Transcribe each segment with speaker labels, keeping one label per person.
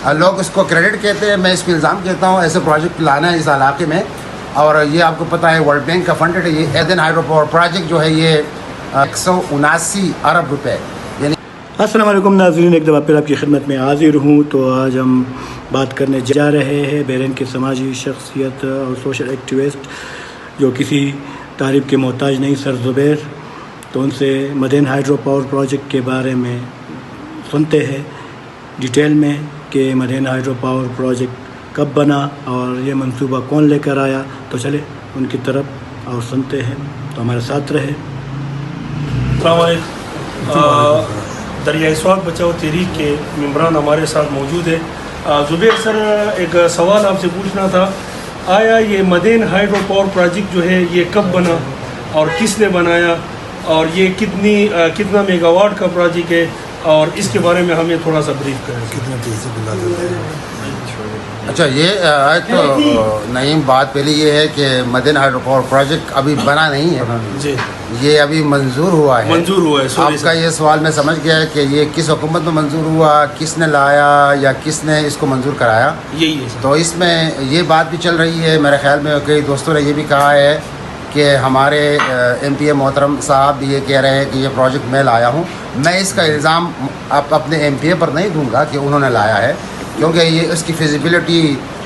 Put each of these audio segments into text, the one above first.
Speaker 1: لوگ اس کو کریڈٹ کہتے ہیں، میں اس کو الزام کہتا ہوں ایسے پروجیکٹ لانا ہے اس علاقے میں. اور یہ آپ کو پتہ ہے ورلڈ بینک کا فنڈڈ ہے. یہ ایدن ہائیڈرو پاور پروجیکٹ جو ہے یہ 179 ارب روپے.
Speaker 2: السلام علیکم ناظرین، ایک دفعہ پھر آپ کی خدمت میں حاضر ہوں. تو آج ہم بات کرنے جا رہے ہیں بحرین کے سماجی شخصیت اور سوشل ایکٹیوسٹ جو کسی تعریف کے محتاج نہیں، سر زبیر. تو ان سے مدین ہائیڈرو پاور پروجیکٹ کے بارے میں سنتے ہیں ڈیٹیل میں کہ مدین ہائیڈرو پاور پروجیکٹ کب بنا اور یہ منصوبہ کون لے کر آیا. تو چلے ان کی طرف اور سنتے ہیں، تو ہمارے ساتھ رہے.
Speaker 3: السلام علیکم. دریائے سوات بچاؤ تحریک کے ممبران ہمارے ساتھ موجود ہیں. زبیر سر، ایک سوال آپ سے پوچھنا تھا. آیا یہ مدین ہائیڈرو پاور پروجیکٹ جو ہے یہ کب بنا اور کس نے بنایا، اور یہ کتنا میگا واٹ کا پروجیکٹ ہے، اور اس کے بارے میں ہمیں تھوڑا سا بریف کریں.
Speaker 4: کتنے تیزی بلا دیتے ہیں.
Speaker 1: اچھا، یہ تو نعیم بات پہلی یہ ہے کہ مدین ہائیڈرو پاور پروجیکٹ ابھی بنا نہیں ہے
Speaker 3: جی،
Speaker 1: یہ ابھی منظور ہوا ہے.
Speaker 3: آپ
Speaker 1: کا یہ سوال میں سمجھ گیا ہے کہ یہ کس حکومت میں منظور ہوا، کس نے لایا یا کس نے اس کو منظور کرایا.
Speaker 3: یہی ہے.
Speaker 1: تو اس میں یہ بات بھی چل رہی ہے، میرے خیال میں کئی دوستوں نے یہ بھی کہا ہے کہ ہمارے ایم پی اے محترم صاحب بھی یہ کہہ رہے ہیں کہ یہ پروجیکٹ میں لایا ہوں. میں اس کا الزام اپنے ایم پی اے پر نہیں دوں گا کہ انہوں نے لایا ہے، کیونکہ یہ اس کی فیزیبلٹی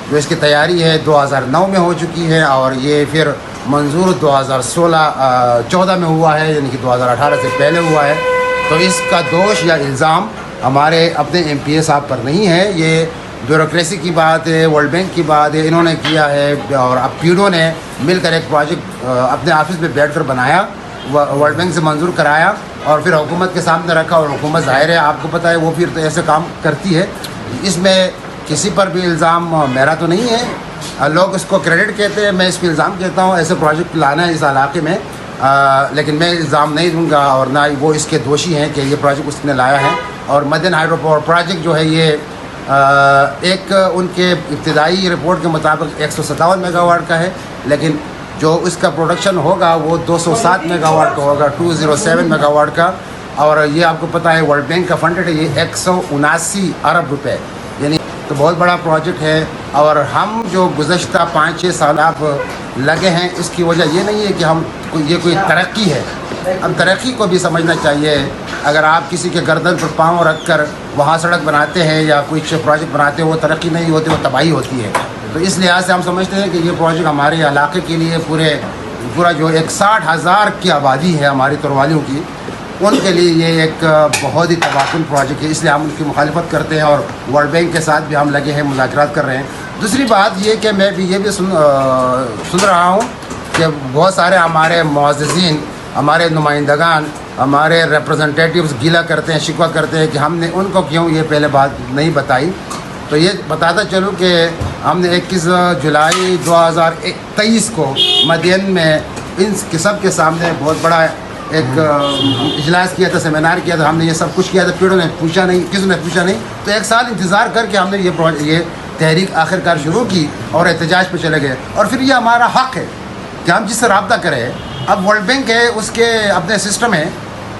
Speaker 1: جو اس کی تیاری ہے 2009 میں ہو چکی ہے، اور یہ پھر منظور 2014 میں ہوا ہے، یعنی کہ 2018 سے پہلے ہوا ہے. تو اس کا دوش یا الزام ہمارے اپنے ایم پی اے صاحب پر نہیں ہے. یہ بیوروکریسی کی بات ہے، ورلڈ بینک کی بات ہے، انہوں نے کیا ہے. اور اب پیڈو نے مل کر ایک پروجیکٹ اپنے آفس میں بیٹھ کر بنایا، ورلڈ بینک سے منظور کرایا اور پھر حکومت کے سامنے رکھا. اور حکومت ظاہر ہے آپ کو پتہ ہے وہ پھر ایسے کام کرتی ہے. اس میں کسی پر بھی الزام میرا تو نہیں ہے. لوگ اس کو کریڈٹ کہتے ہیں، میں اس کو الزام کہتا ہوں ایسے پروجیکٹ لانا ہے اس علاقے میں. لیکن میں الزام نہیں دوں گا، اور نہ وہ اس کے دوشی ہیں کہ یہ پروجیکٹ اس نے لایا ہے. اور مدین ہائیڈرو پاور پروجیکٹ جو ہے یہ ایک ان کے ابتدائی رپورٹ کے مطابق 157 میگا واٹ کا ہے، لیکن جو اس کا پروڈکشن ہوگا وہ 207 میگا واٹ کا ہوگا، 207 میگا واٹ کا. اور یہ آپ کو پتہ ہے ورلڈ بینک کا فنڈڈ ہے. یہ 179 ارب روپے، یعنی تو بہت بڑا پروجیکٹ ہے. اور ہم جو گزشتہ 5-6 سال آپ لگے ہیں، اس کی وجہ یہ نہیں ہے کہ یہ کوئی ترقی ہے. اب ترقی کو بھی سمجھنا چاہیے. اگر آپ کسی کے گردن پر پاؤں رکھ کر وہاں سڑک بناتے ہیں یا کچھ پروجیکٹ بناتے ہیں، وہ ترقی نہیں ہوتی، وہ تباہی ہوتی ہے. تو اس لحاظ سے ہم سمجھتے ہیں کہ یہ پروجیکٹ ہمارے علاقے کے لیے پورا جو 60,000 کی آبادی ہے ہماری تروالیوں کی، ان کے لیے یہ ایک بہت ہی تباکن پروجیکٹ ہے. اس لیے ہم ان کی مخالفت کرتے ہیں، اور ورلڈ بینک کے ساتھ بھی ہم لگے ہیں، مذاکرات کر رہے ہیں. دوسری بات یہ کہ میں بھی یہ بھی سن رہا ہوں کہ بہت سارے ہمارے معززین، ہمارے نمائندگان، ہمارے ریپرزنٹیٹیوز گیلا کرتے ہیں، شکوہ کرتے ہیں کہ ہم نے ان کو کیوں یہ پہلے بات نہیں بتائی. تو یہ بتاتا چلوں کہ ہم نے 21 جولائی 2023 کو مدین میں ان سب کے سامنے بہت بڑا ایک اجلاس کیا تھا، سیمینار کیا تھا. ہم نے یہ سب کچھ کیا تھا، پیڑوں نے پوچھا نہیں، کسی نے پوچھا نہیں. تو 1 سال انتظار کر کے ہم نے یہ تحریک آخرکار شروع کی اور احتجاج پہ چلے گئے. اور پھر یہ ہمارا حق ہے کہ ہم جس سے رابطہ کریں. اب ورلڈ بینک ہے، اس کے اپنے سسٹم ہے،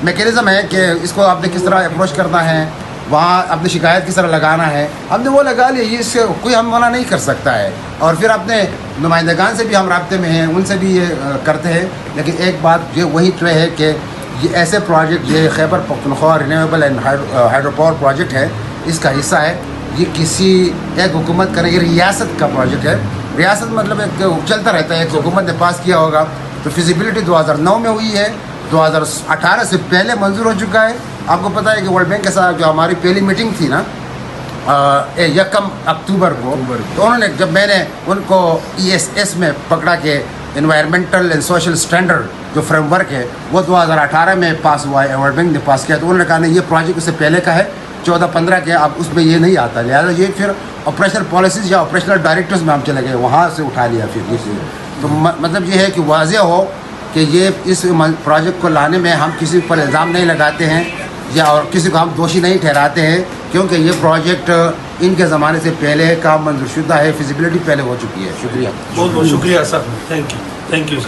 Speaker 1: میکینزم ہے کہ اس کو آپ نے کس طرح اپروچ کرنا ہے، وہاں اپنی شکایت کس طرح لگانا ہے. ہم نے وہ لگا لیا، اس سے کوئی ہم منع نہیں کر سکتا ہے. اور پھر اپنے نمائندگان سے بھی ہم رابطے میں ہیں، ان سے بھی یہ کرتے ہیں. لیکن ایک بات یہ وہی طے ہے کہ یہ ایسے پروجیکٹ، یہ Khyber Pakhtunkhwa renewable and hydro power project ہے، اس کا حصہ ہے. یہ کسی ایک حکومت کا نہیں، یہ ریاست کا پروجیکٹ ہے. ریاست مطلب ایک چلتا رہتا ہے، ایک حکومت نے پاس کیا ہوگا. تو فیزیبلٹی 2009 میں ہوئی ہے، 2018 سے پہلے منظور ہو چکا ہے. آپ کو پتہ ہے کہ ورلڈ بینک کے ساتھ جو ہماری پہلی میٹنگ تھی نا 1 اکتوبر کو، تو انہوں نے جب میں نے ان کو ESS میں پکڑا کہ انوائرمنٹل اینڈ سوشل اسٹینڈرڈ جو فریم ورک ہے وہ 2018 میں پاس ہوا ہے، ورلڈ بینک نے پاس کیا. تو انہوں نے کہا نہیں، یہ پروجیکٹ اس سے پہلے کا ہے، 14-15 کے. اب اس میں یہ نہیں آتا، لہٰذا یہ پھر آپریشنل پالیسیز یا آپریشنل ڈائریکٹرز میں ہم چلے گئے، وہاں سے اٹھا لیا پھر. تو مطلب یہ ہے کہ واضح ہو کہ یہ اس پروجیکٹ کو لانے میں ہم کسی پر الزام نہیں لگاتے ہیں یا اور کسی کو ہم دوشی نہیں ٹھہراتے ہیں، کیونکہ یہ پروجیکٹ ان کے زمانے سے پہلے کا منظور شدہ ہے، فیزیبلٹی پہلے ہو چکی ہے. شکریہ،
Speaker 3: بہت بہت شکریہ سر. Thank you.